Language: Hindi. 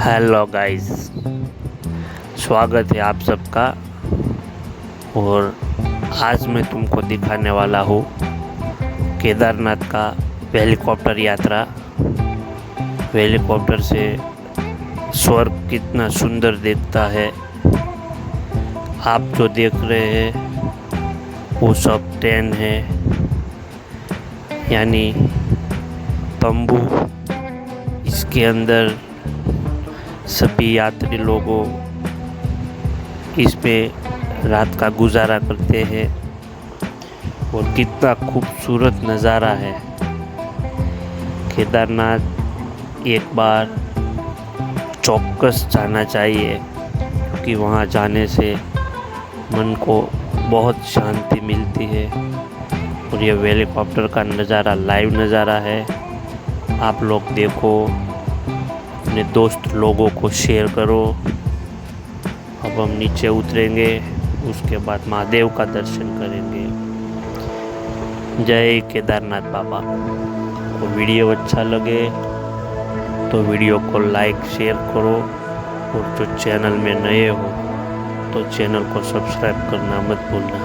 हेलो गाइस, स्वागत है आप सबका। और आज मैं तुमको दिखाने वाला हूँ केदारनाथ का हेलीकॉप्टर यात्रा। हेलीकॉप्टर से स्वर्ग कितना सुंदर दिखता है। आप जो देख रहे हैं वो सब ट्रेन है, यानी तंबू। इसके अंदर सभी यात्री लोगों इसमें रात का गुजारा करते हैं। और कितना खूबसूरत नज़ारा है। केदारनाथ एक बार चौकस जाना चाहिए, क्योंकि वहाँ जाने से मन को बहुत शांति मिलती है। और ये हेलीकॉप्टर का नज़ारा लाइव नज़ारा है। आप लोग देखो, अपने दोस्त लोगों को शेयर करो। अब हम नीचे उतरेंगे, उसके बाद महादेव का दर्शन करेंगे। जय केदारनाथ बाबा। तो वीडियो अच्छा लगे तो वीडियो को लाइक शेयर करो। और जो चैनल में नए हो तो चैनल को सब्सक्राइब करना मत भूलना।